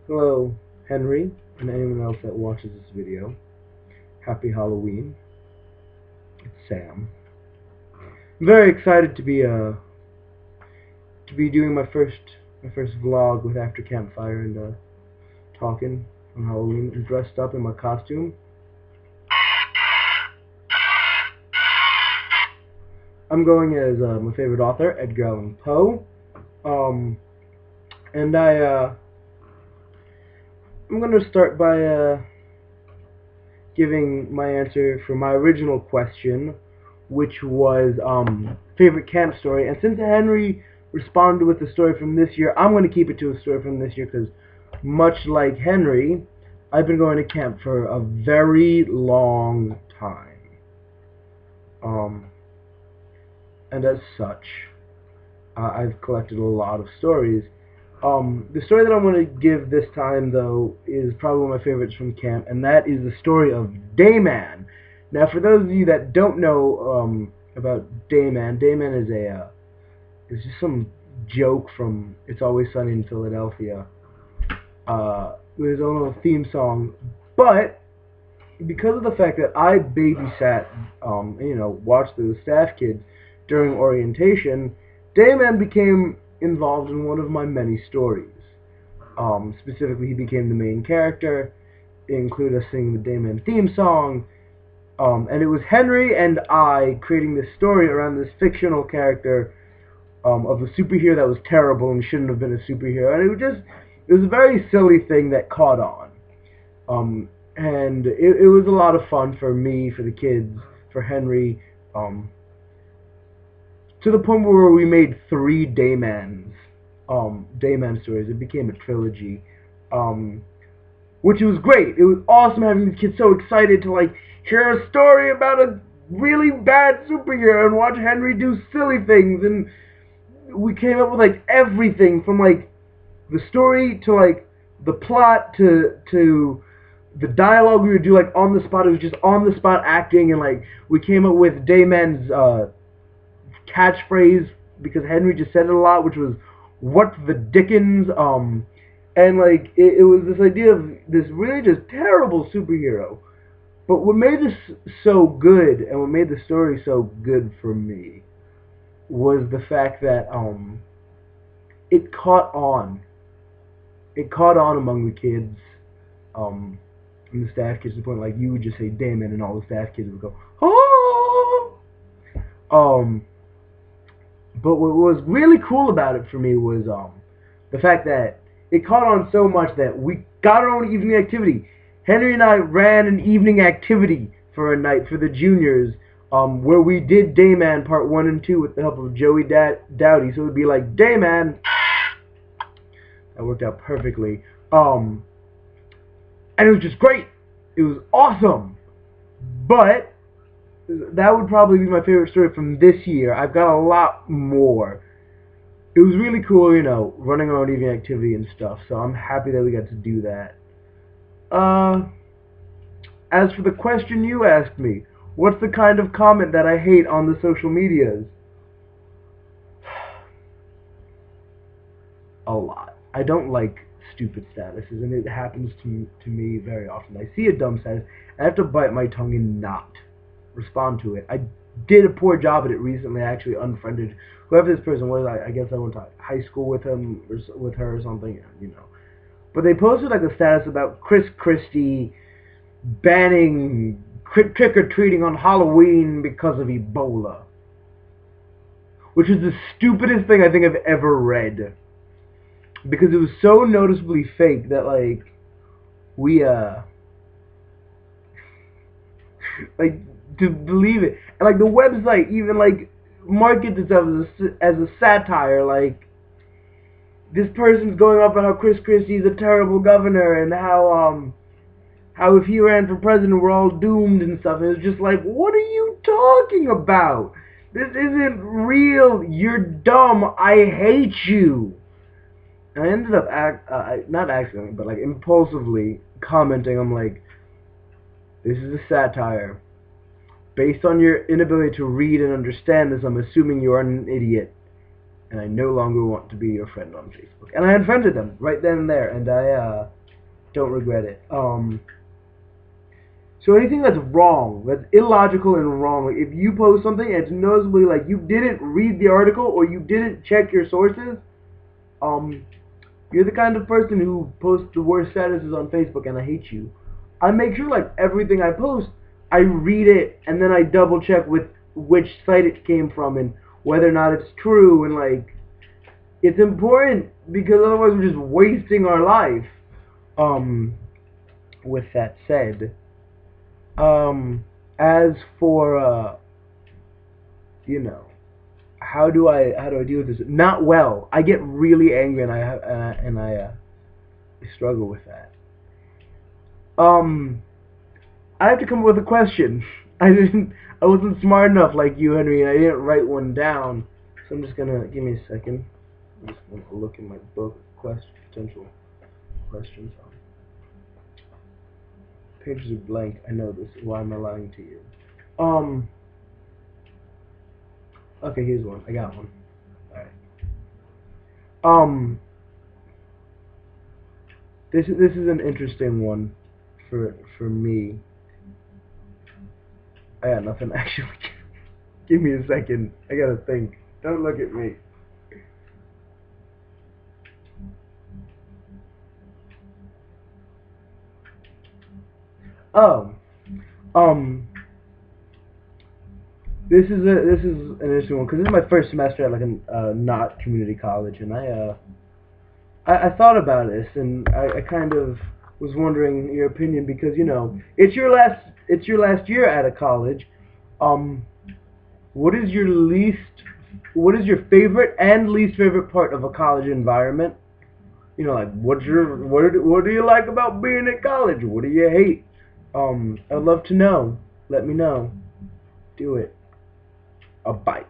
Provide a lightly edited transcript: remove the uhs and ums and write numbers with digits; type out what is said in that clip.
Hello, Henry, and anyone else that watches this video. Happy Halloween. It's Sam. I'm very excited to be doing my first vlog with After Campfire and talking on Halloween and dressed up in my costume. I'm going as my favorite author, Edgar Allan Poe. Um, and I'm gonna start by giving my answer for my original question, which was favorite camp story. And since Henry responded with a story from this year, I'm going to keep it to a story from this year because, much like Henry, I've been going to camp for a very long time. Um, and as such, I've collected a lot of stories. The story that I'm going to give this time, though, is probably one of my favorites from camp, and that is the story of Dayman. Now, for those of you that don't know about Dayman, Dayman is just some joke from It's Always Sunny in Philadelphia, with his own little theme song. But because of the fact that I babysat, watched the staff kids during orientation, Dayman became involved in one of my many stories. Specifically, he became the main character. It included us singing the Dayman theme song. And it was Henry and I creating this story around this fictional character of a superhero that was terrible and shouldn't have been a superhero. And it was a very silly thing that caught on. And it was a lot of fun for me, for the kids, for Henry, um, to the point where we made three Dayman stories. It became a trilogy, which was great. It was awesome having the kids so excited to hear a story about a really bad superhero and watch Henry do silly things. And we came up with everything from the story to the plot to the dialogue we would do on the spot. It was just on the spot acting, and we came up with Dayman's catchphrase because Henry just said it a lot, which was "What the Dickens?" And it was this idea of this really just terrible superhero. But what made this so good, and what made the story so good for me, was the fact that it caught on. It caught on among the kids, um, and the staff kids, to the point you would just say "Damon," and all the staff kids would go "Oh!" Um, but what was really cool about it for me was the fact that it caught on so much that we got our own evening activity. Henry and I ran an evening activity for a night for the juniors, where we did Dayman Part 1 and 2 with the help of Joey Dowdy. So it would be like, Dayman! That worked out perfectly. And it was just great. It was awesome. But that would probably be my favorite story from this year. I've got a lot more. It was really cool, running our own evening activity and stuff. So I'm happy that we got to do that. As for the question you asked me, what's the kind of comment that I hate on the social medias? A lot. I don't like stupid statuses, and it happens to me very often. I see a dumb status, I have to bite my tongue and not respond to it. I did a poor job at it recently. I actually unfriended whoever this person was. I guess I went to high school with him or with her or something, But they posted a status about Chris Christie banning trick-or-treating on Halloween because of Ebola, which is the stupidest thing I think I've ever read, because it was so noticeably fake that we like to believe it, and the website even market this as a satire, this person's going off on how Chris Christie's a terrible governor and how if he ran for president we're all doomed and stuff. And it's just what are you talking about? This isn't real. You're dumb. I hate you. And I ended up not accidentally, but impulsively commenting. I'm like, this is a satire. Based on your inability to read and understand this, I'm assuming you are an idiot. and I no longer want to be your friend on Facebook. And I unfriended them right then and there, and I don't regret it. So anything that's wrong, that's illogical and wrong, like if you post something and it's noticeably like you didn't read the article or you didn't check your sources, um, you're the kind of person who posts the worst statuses on Facebook, and I hate you. I make sure like everything I post, I read it and then I double check with which site it came from and whether or not it's true, and like it's important because otherwise we're just wasting our life. Um, with that said, as for you know, how do I deal with this? Not well. I get really angry and I struggle with that. Um, I have to come up with a question. I wasn't smart enough like you, Henry, and I didn't write one down. So I'm just gonna give me a second. I'm just gonna look in my book of potential questions. Pages are blank. I know this. Why am I lying to you? Um. Okay, here's one. I got one. All right. Um. This is an interesting one for me. I got nothing actually. Give me a second. I gotta think. Don't look at me. Oh. Um. This is an interesting one because this is my first semester at like a not community college, and I thought about this, and I kind of was wondering your opinion because it's your last year at a college. Um, what is your least what is your favorite and least favorite part of a college environment? Like what do you like about being at college? What do you hate? I'd love to know. Let me know. Do it. A bite.